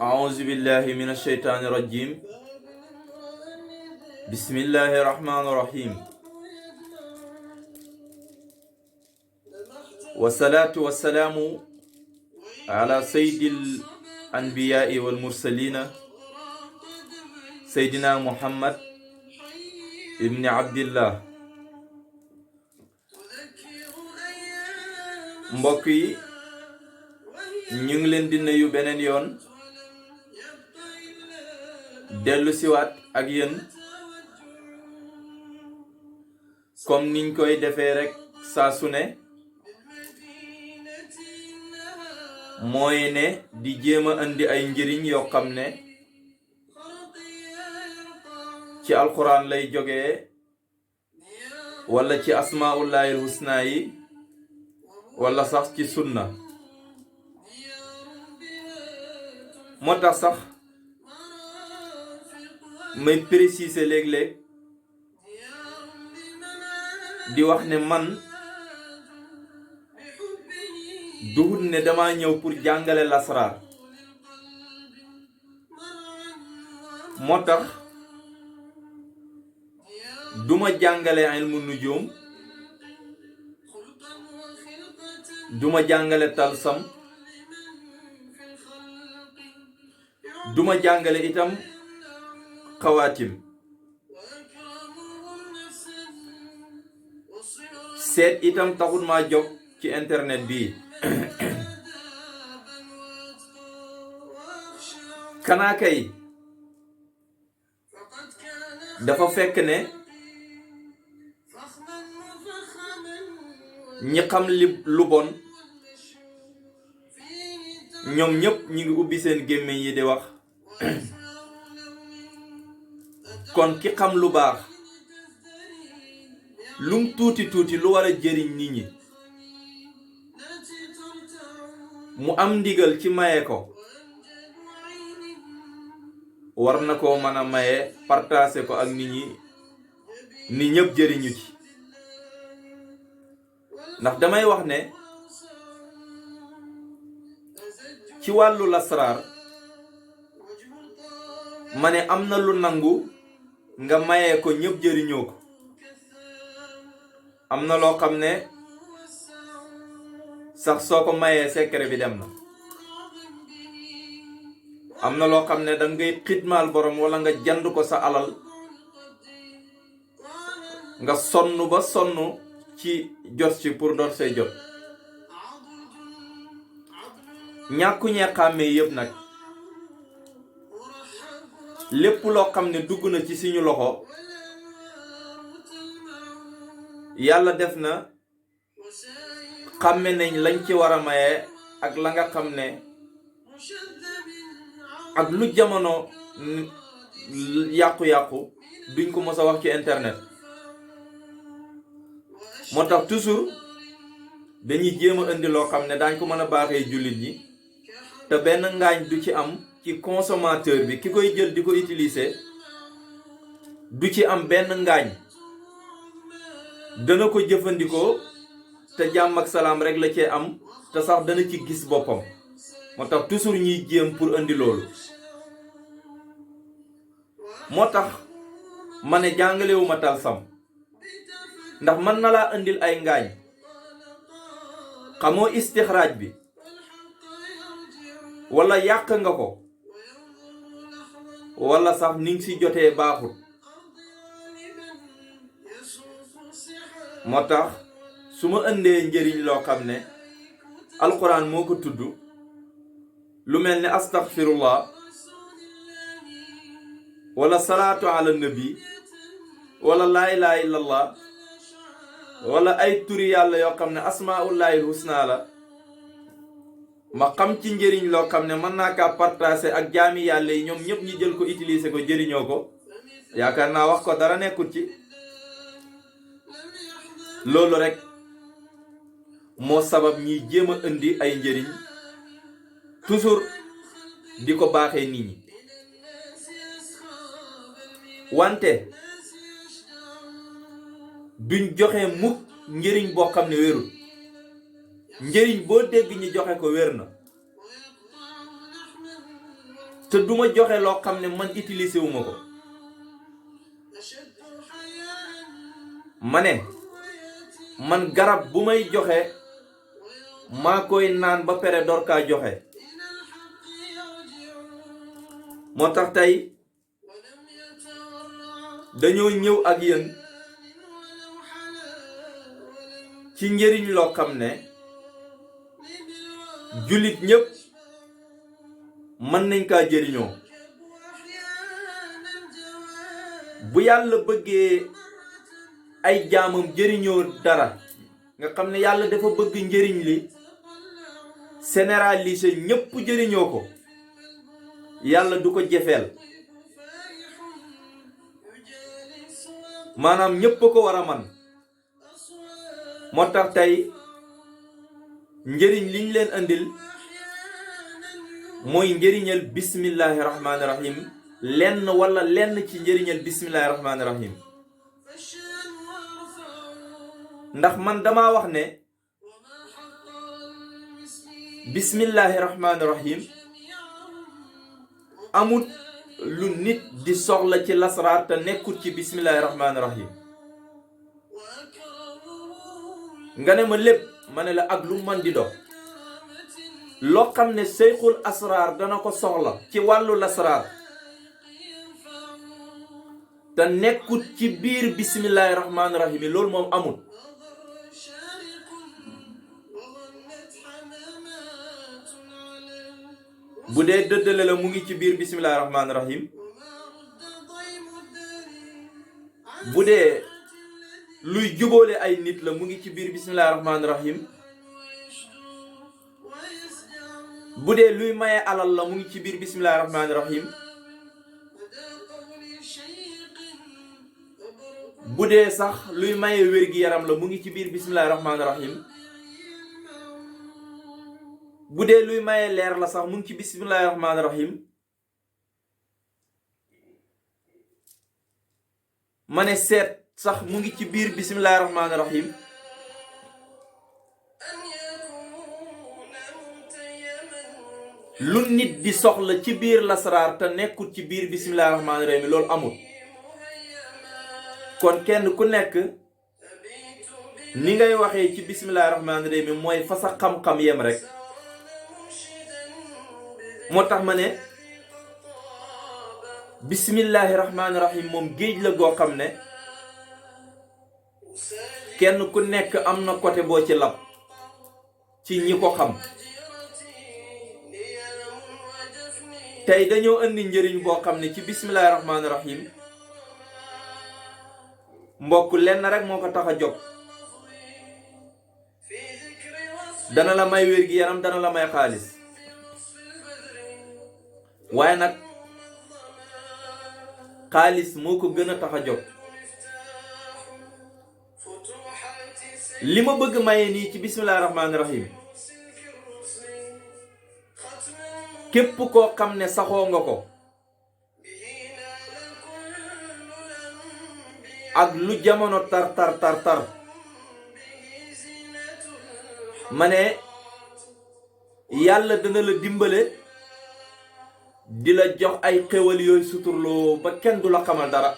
أعوذ بالله من الشيطان الرجيم بسم الله الرحمن الرحيم والصلاة والسلام على سيد الأنبياء والمرسلين سيدنا محمد ابن عبد الله. mbokk yi ñu ngi leen di nuyu beneen yoon dellu siwaat ak yéen comme niñ koy defee rek saa su ne mooy ne di jéem a indi ay njëriñ yoo xam ne ci alquran lay jógee wala ci asmaullahil husna yi wala sax ci sunna. moo tax sax may préciser léeg-léeg di wax ne man duhut ne dama ñëw pour jàngale lasraar. moo tax duma jàngale ilmu nujum, duma jàngale talsam, duma jàngale itam xawaatim. seet itam taxut maa jóg ci internet bi kanaa kay dafa fekk ne ñi xam lu bon ñoom ñépp ñi ngi ubbi seen gémmiñ yi di wax kon ki xam lu baax lum tuuti tuuti lu war a jëriñ nit ñi mu am ndigal ci maye ko war na koo mën a maye partager ko ak nit ñi ni ñëpp jëriñu ci. ndax damay wax ne ci wàllu lasraar ma ne am na lu nangu nga mayee ko ñëpp jëriñoo ko, am na loo xam ne sax soo ko mayee secret bi dem na, am na loo xam ne da ngay xidmaal borom wala nga jand ko sa alal nga sonn ba sonn ci jot ci pour doon say jot. ñàkku ñee xàmmee yëpp nag lépp loo xam ne dugg na ci suñu loxo yàlla def na xàmme nañ lañ ci war a maye ak la nga xam ne ak lu jamono yàqu-yàqu duñ ko mos a wax ci internet. moo tax toujours dañuy jéem a indi loo xam ne daañ ko mën a baaxee jullit ñi te benn ngaañ du ci am ci consommateur bi ki koy jël di ko utiliser du ci am benn ngaañ, dana ko jëfandikoo te jàmm ak salaam rek la cee am te sax dana ci gis boppam. moo tax toujours ñuy jéem pour indi loolu. moo tax ma ne jàngalewuma talsam ndax mën na laa indil ay ngaañ xamoo istixraaj bi wala yàq nga ko wala sax ni nga si jotee baaxut. moo tax su ma indee njëriñ loo xam ne alquran moo ko tudd lu mel ne astaghfirullah wala salaatu ala nabi wala laa ilaha illallah wala ay turi yàlla yoo xam ne asmaullahil husna la, ma xam ci njëriñ loo xam ne mën naa kaa partager ak jaami yàlla yi ñoom ñëpp ñi jël ko utiliser ko jëriñoo ko, yaakaar naa wax ko dara nekkul ci. loolu rek moo sabab ñiy jéem a indi ay njëriñ toujours di ko baaxee nit ñi. wante duñ joxe mukk njëriñ boo xam ne wérul. njëriñ boo dégg ñi joxe ko wér na, te duma joxe loo xam ne man utiliser wu ma ko. ma ne man garab bu may joxe maa koy naan ba pare door kaa joxe. moo tax tey dañoo ñëw ak yéen ci njëriñ loo xam ne jullit ñépp mën nañ kaa jëriñoo. bu yàlla bëggee ay jaamam jëriñoo dara nga xam ne yàlla dafa bëgg njëriñ li généraliser ñépp jëriñoo ko, yàlla du ko jefeel. maanaam ñépp ko war a man. moo tax tey njëriñ liñ leen andil mooy njëriñal bismillahi rahmaani rahim, lenn wala lenn ci njëriñal bismillahi rahmaani rahim. ndax man dama wax ne bismillahi rahmaani rahim amut lu nit di soxla ci lasraar te nekkul ci bismillahi rahmaani rahim. nga ne ma lépp, ma ne la ak lu man di dox loo xam ne seyxul asraar dana ko soxla ci wàllu lasraar te nekkut ci biir bismillahi rahmaani rahim yi loolu moom amul. bu dee dëddale la mu ngi ci biir bismillahi rahmaani rahim, bu dee luy jubóole ay nit la mu ngi ci biir bismillahi rahmaani rahim, bu dee luy maye alal la mu ngi ci biir bismillahi rahmaani rahim, bu dee sax luy maye wér-gi-yaram la mu ngi ci biir bismillahi rahmaani rahim, bu dee luy maye leer la sax mu ngi ci bismillahi rahmaani rahim. ma ne seet sax mu ngi ci biir bismillahi rahmaani rahim. lu nit di soxla ci biir lasraar te nekkul ci biir bismillahi rahmaani rahim loolu amul. kon kenn ku nekk ni ngay waxee ci bismillahi rahmaani rahim mooy fa sa xam-xam yem rek. moo tax ma ne bismillahi rahmaani rahim moom géej la goo xam ne kenn ku nekk am na côté boo ci lab ci ñi ko xam. tey dañoo indi njëriñ boo xam ne ci bismillahi rahmaani rahim mbokk lenn rek moo ko tax a jóg. dana la may wér-gi-yaram, dana la may xaalis, waaye nag xaalis moo ko gën a tax a jóg. li ma bëgg maye nii ci bismillahi rahmaani rahim képp koo xam ne saxoo nga ko ak lu jamono tar ma ne yàlla dana la dimbale di la jox ay xéwal yooyu suturloo ba kenn du la xamal dara.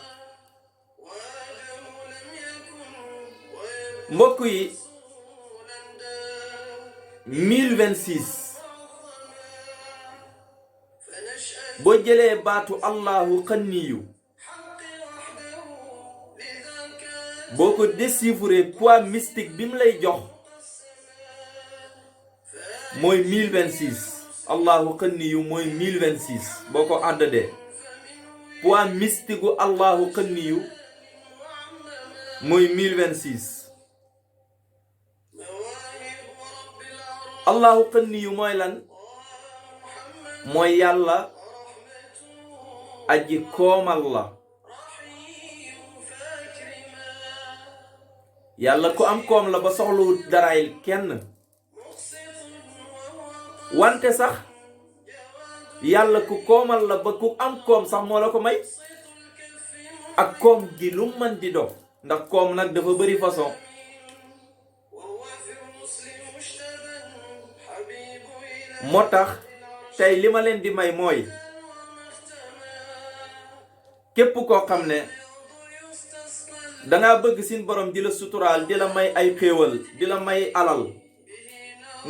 mbokk yi 1026 boo jëlee baatu allahu xanniyu boo ko déchiffrer poids mystique bi mu lay jox mooy 1026. allahu xanniyu mooy 1026 boo ko àddadee poids mystique gu allahu xanniyu mooy 1026. allahu xanniyu mooy lan? mooy yàlla aji koomal la. yàlla ku am koom la ba soxlawut daraay kenn. wante sax yàlla ku koomal la ba ku am koom sax moo la ko may. ak koom gi lu mën di dox ndax koom nag dafa bari façon. moo tax tey li ma leen di may mooy képp koo xam ne danga bëgg sin borom di la suturaal di la may ay xéewal di la may alal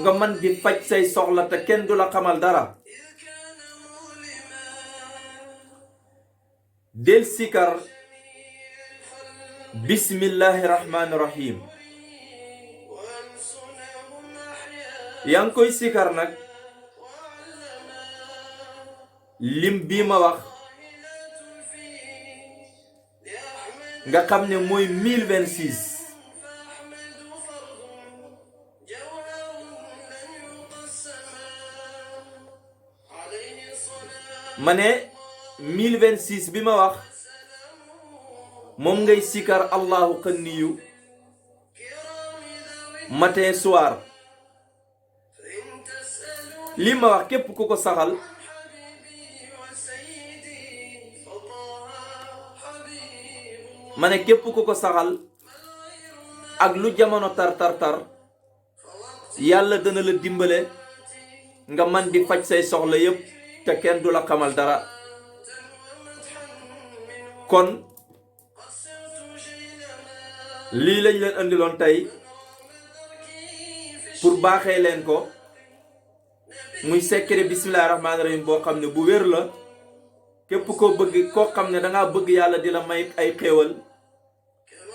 nga man di faj say soxla te kenn du la xamal dara del sikar bismillahi rahmani rahim yaa ngi koy sikar nag lim bii ma wax nga xam ne mooy 1026 ma ne 1026 bi ma wax moom ngay sikar allahu xanniyu matin soir lii ma wax képp ku ko saxal ma ne képp ku ko saxal ak lu jamono tar yàlla dana la dimbale nga man di faj say soxla yépp te kenn du la xamal dara kon lii lañ leen andiloon tey pour baaxee leen ko muy secret bismillahi rahmaani rahim boo xam ne bu wér la képp koo bëgg koo xam ne dangaa bëgg yàlla di la may ay xéewal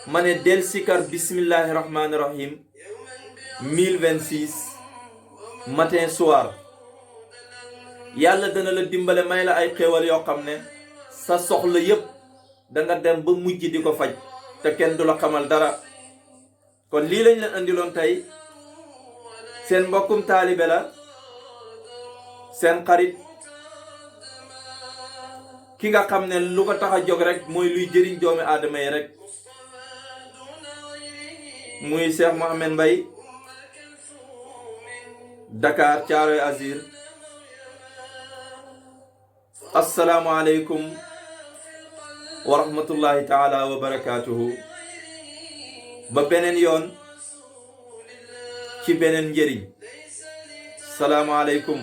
ma ne del sikar bismillahi rahmaani rahim 1026 matin soir yàlla dana la dimbale may la ay xéewal yoo xam ne sa soxla yépp danga dem ba mujj di ko faj te kenn du la xamal dara kon lii lañ leen andiloon tey seen mbokkum taalibe la seen xarit ki nga xam ne lu ko tax a jóg rek mooy luy jëriñ doomi aadama yi rek muy Cheikh Mohamed Mbaye Dakar Thiaroye Azur assalaamu aleykum wa rahmatullahi taala wa barakatuhu ba beneen yoon ci beneen njëriñ salaamu aleykum